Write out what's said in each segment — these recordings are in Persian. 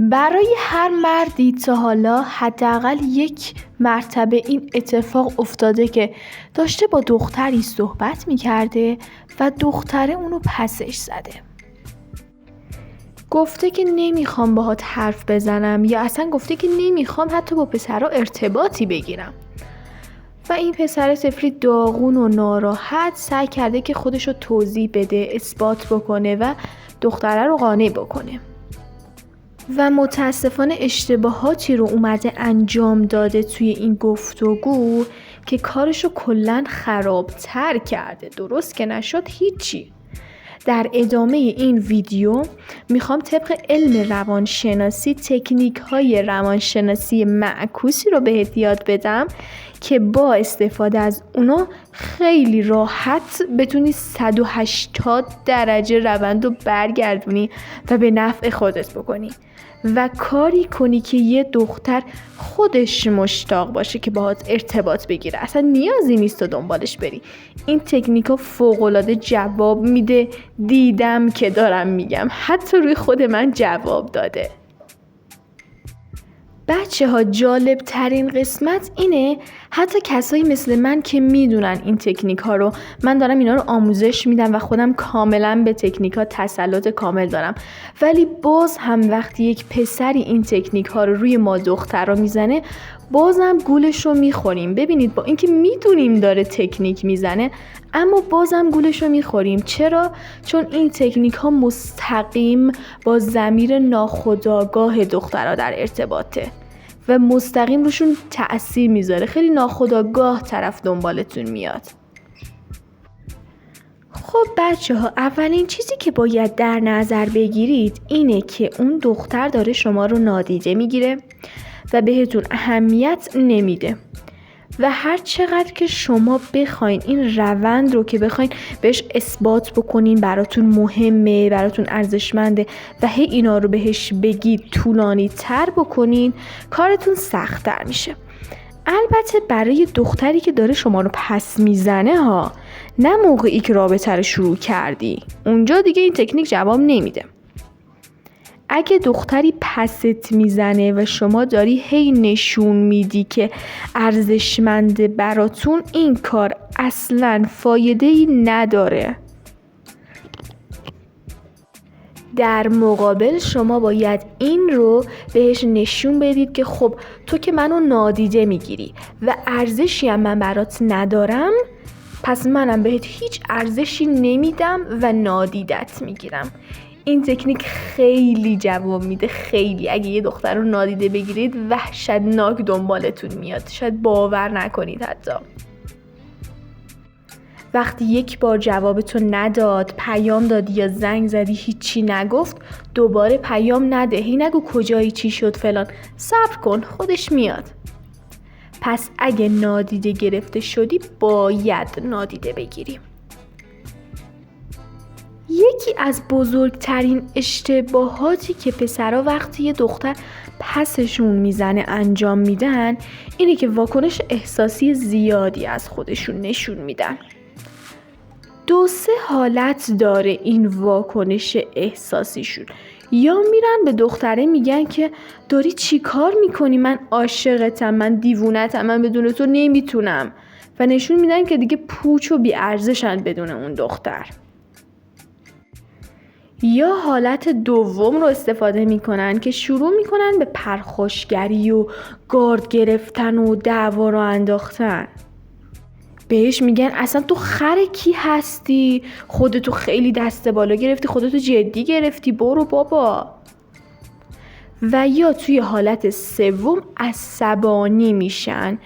برای هر مردی تا حالا حداقل یک مرتبه این اتفاق افتاده که داشته با دختری صحبت میکرده و دختره اونو پسش زده. گفته که نمیخوام باهات حرف بزنم یا اصلا گفته که نمیخوام حتی با پسرها ارتباطی بگیرم. و این پسر طفلی داغون و ناراحت سعی کرده که خودشو توضیح بده، اثبات بکنه و دختره رو قانع بکنه. و متاسفانه اشتباهاتی رو اومده انجام داده توی این گفتگو که کارشو کلاً خرابتر کرده. درست که نشد هیچی. در ادامه این ویدیو میخوام طبق علم روانشناسی تکنیک‌های روانشناسی معکوسی رو بهت یاد بدم که با استفاده از اونا خیلی راحت بتونی 180 درجه روند رو برگردونی و به نفع خودت بکنی و کاری کنی که یه دختر خودش مشتاق باشه که باهات ارتباط بگیره. اصلا نیازی نیست تو دنبالش بری. این تکنیکا فوق‌العاده جواب میده. دیدم که دارم میگم، حتی روی خود من جواب داده. بچه‌ها جالب ترین قسمت اینه حتی کسایی مثل من که میدونن این تکنیک ها رو، من دارم اینا رو آموزش میدم و خودم کاملا به تکنیک ها تسلط کامل دارم، ولی باز هم وقتی یک پسری این تکنیک ها رو روی ما دخترها میزنه بازم گولش رو میخوریم. ببینید با اینکه میدونیم داره تکنیک میزنه اما بازم گولش رو میخوریم. چرا؟ چون این تکنیک ها مستقیم با ضمیر ناخودآگاه دخترها در ارتباطه و مستقیم روشون تأثیر میذاره. خیلی ناخودآگاه طرف دنبالتون میاد. خب بچه ها، اولین چیزی که باید در نظر بگیرید اینه که اون دختر داره شما رو نادیده میگیره و بهتون اهمیت نمیده و هر چقدر که شما بخواین این روند رو که بخواین بهش اثبات بکنین براتون مهمه، براتون ارزشمنده و هی اینا رو بهش بگید طولانی تر بکنین، کارتون سخت‌تر میشه. البته برای دختری که داره شما رو پس میزنه ها، نه موقعی که رابطه رو شروع کردی، اونجا دیگه این تکنیک جواب نمیده. اگه دختری پست میزنه و شما داری هی نشون میدی که ارزشمنده براتون، این کار اصلاً فایده‌ای نداره. در مقابل شما باید این رو بهش نشون بدید که خب تو که منو نادیده میگیری و ارزشی هم من برات ندارم، پس منم بهت هیچ ارزشی نمیدم و نادیدت میگیرم. این تکنیک خیلی جواب میده، خیلی. اگه یه دختر رو نادیده بگیرید وحشتناک دنبالتون میاد، شاید باور نکنید. حتی وقتی یک بار جوابتو نداد، پیام دادی یا زنگ زدی هیچی نگفت، دوباره پیام نده، هی نگو کجایی چی شد فلان، صبر کن خودش میاد. پس اگه نادیده گرفته شدی باید نادیده بگیری. یکی از بزرگترین اشتباهاتی که پسرها وقتی یه دختر پسشون میزنه انجام میدن اینه که واکنش احساسی زیادی از خودشون نشون میدن. 2-3 حالت داره این واکنش احساسیشون. یا میرن به دختره میگن که داری چی کار میکنی، من عاشقتم، من دیوونتم، من بدون تو نمیتونم، و نشون میدن که دیگه پوچ و بی‌ارزشن بدون اون دختر. یا حالت دوم رو استفاده میکنن که شروع میکنن به پرخاشگری و گارد گرفتن و دعوا رو انداختن. بهش میگن اصلا تو خر کی هستی، خودتو خیلی دست بالا گرفتی، خودتو جدی گرفتی، برو بابا. و یا توی حالت سوم عصبانی میشن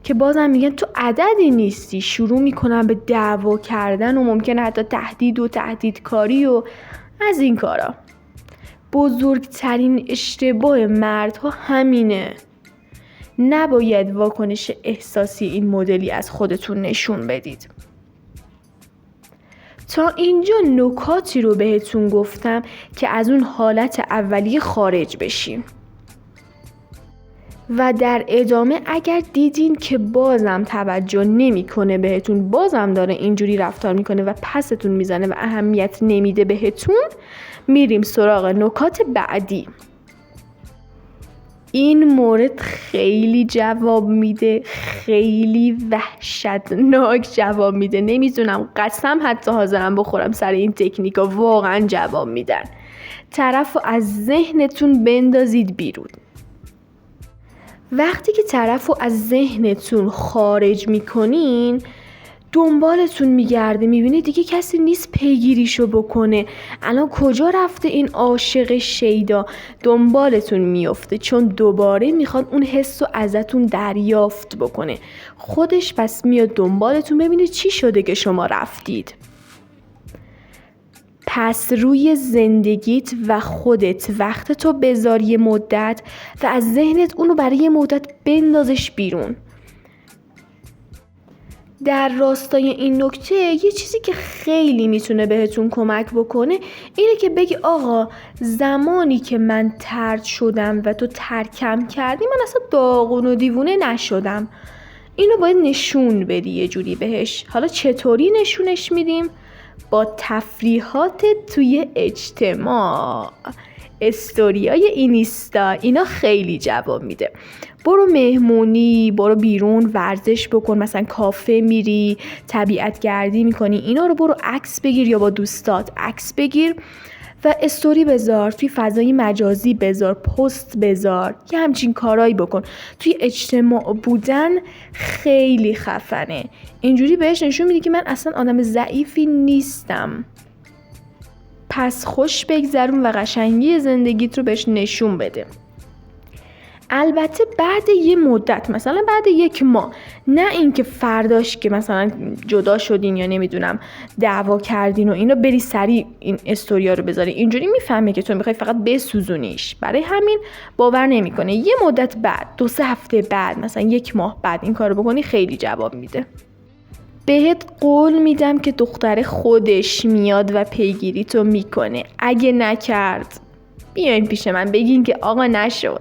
که بازم میگن تو عددی نیستی، شروع میکنن به دعوا کردن و ممکنه حتی تهدید و تهدیدکاری و از این کارا. بزرگترین اشتباه مردها همینه. نباید واکنش احساسی این مدلی از خودتون نشون بدید. تا اینجا نکاتی رو بهتون گفتم که از اون حالت اولیه خارج بشیم. و در ادامه اگر دیدین که بازم توجه نمیکنه بهتون، بازم داره اینجوری رفتار میکنه و پستون میزنه و اهمیت نمیده بهتون، میریم سراغ نکات بعدی. این مورد خیلی جواب میده، خیلی وحشتناک جواب میده. نمیدونم، قسم حتی حاضرم بخورم سر این تکنیکا، واقعا جواب میدن. طرفو از ذهنتون بندازید بیرون. وقتی که طرفو از ذهنتون خارج میکنین، دنبالتون میگرده، میبینی دیگه کسی نیست پیگیریشو بکنه. الان کجا رفته این عاشق شیدا؟ دنبالتون میفته، چون دوباره میخواد اون حسو ازتون دریافت بکنه. خودش پس میاد دنبالتون، ببینه چی شده که شما رفتید. پس روی زندگیت و خودت وقتتو بذار یه مدت و از ذهنت اونو برای یه مدت بندازش بیرون. در راستای این نکته یه چیزی که خیلی میتونه بهتون کمک بکنه اینه که بگی آقا زمانی که من طرد شدم و تو ترکم کردی، من اصلا داغون و دیوونه نشدم. اینو باید نشون بدی یه جوری بهش. حالا چطوری نشونش میدیم؟ با تفریحات توی اجتماع، استوریای اینستا، اینا خیلی جواب میده. برو مهمونی، برو بیرون ورزش بکن، مثلا کافه میری، طبیعت گردی میکنی، اینا رو برو عکس بگیر یا با دوستات عکس بگیر و استوری بذار، توی فضای مجازی بذار، پست بذار، یه همچین کارایی بکن. توی اجتماع بودن خیلی خفنه. اینجوری بهش نشون میدی که من اصلا آدم ضعیفی نیستم. پس خوش بگذرون و قشنگی زندگیت رو بهش نشون بده. البته بعد یه مدت، مثلا بعد 1 ماه، نه اینکه فرداش که مثلا جدا شدین یا نمیدونم دعوا کردین و اینا بری سریع این استوریا رو بذاری. اینجوری میفهمه که تو میخوای فقط بسوزونیش، برای همین باور نمیکنه. یه مدت بعد، 2-3 هفته بعد، مثلا 1 ماه بعد این کارو بکنی خیلی جواب میده. بهت قول میدم که دختر خودش میاد و پیگیری تو میکنه. اگه نکرد بیاین پیش من بگین که آقا نشد.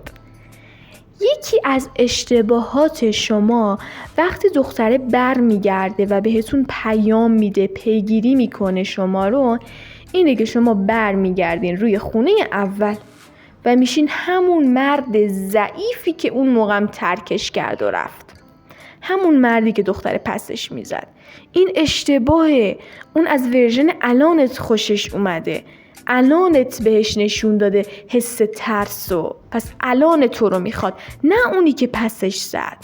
یکی از اشتباهات شما وقتی دختره بر میگرده و بهتون پیام میده، پیگیری میکنه شما رو، اینه که شما بر میگردین روی خونه اول و میشین همون مرد ضعیفی که اون موقعم ترکش کرد و رفت. همون مردی که دختر پسش میزد. این اشتباهه. اون از ورژن الانت خوشش اومده، الانت بهش نشون داده حس ترسو، پس الان تو رو میخواد، نه اونی که پسش زد.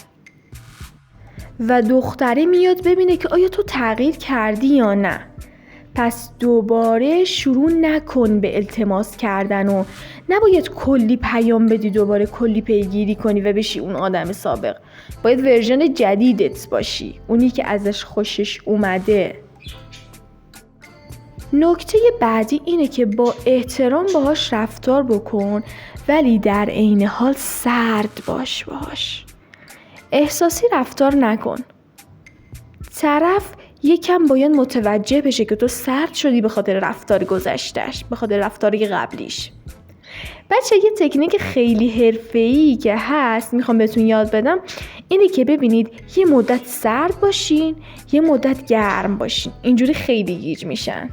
و دختره میاد ببینه که آیا تو تغییر کردی یا نه. پس دوباره شروع نکن به التماس کردن و نباید کلی پیام بدی، دوباره کلی پیگیری کنی و بشی اون آدم سابق. باید ورژن جدیدت باشی، اونی که ازش خوشش اومده. نکته بعدی اینه که با احترام باهاش رفتار بکن، ولی در عین حال سرد باهاش. احساسی رفتار نکن. طرف یکم باید متوجه بشه که تو سرد شدی به خاطر رفتار گذشتش، به خاطر رفتاری قبلیش. بچه یه تکنیک خیلی حرفه‌ای که هست میخوام بهتون یاد بدم، اینه که ببینید یه مدت سرد باشین، یه مدت گرم باشین. اینجوری خیلی گیج میشن.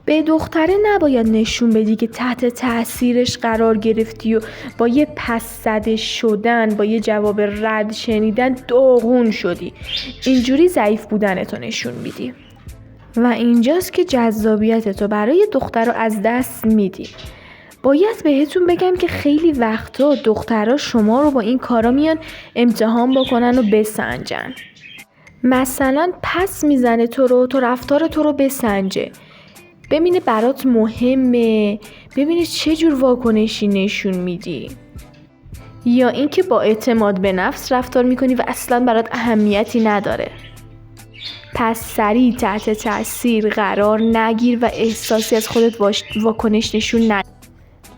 به دختره نباید نشون بدی که تحت تاثیرش قرار گرفتی و با یه پس زده شدن، با یه جواب رد شنیدن داغون شدی. اینجوری ضعیف بودنتو نشون میدی و اینجاست که جذابیتتو برای دختر رو از دست میدی. باید بهتون بگم که خیلی وقتا دخترها شما رو با این کارا میان امتحان بکنن و بسنجن. مثلا پس میزنه تو رو، تو رفتار تو رو بسنجه، ببینه برات مهمه، ببینه چه جور واکنشی نشون میدی، یا اینکه با اعتماد به نفس رفتار میکنی و اصلا برات اهمیتی نداره. پس سریع تحت تاثیر قرار نگیر و احساسی از خودت واکنش نشون ند.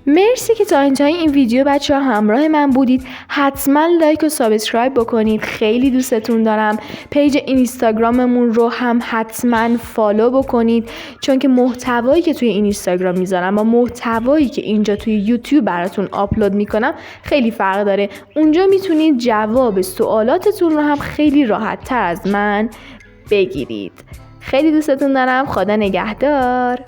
مرسی که تا انتهای این ویدیو بچه‌ها همراه من بودید. حتما لایک و سابسکرایب بکنید، خیلی دوستتون دارم. پیج اینستاگراممون رو هم حتما فالو بکنید، چون که محتوایی که توی اینستاگرام میذارم و محتوایی که اینجا توی یوتیوب براتون آپلود میکنم خیلی فرق داره. اونجا میتونید جواب سوالاتتون رو هم خیلی راحت تر از من بگیرید. خیلی دوستتون دارم. خدا نگهدار.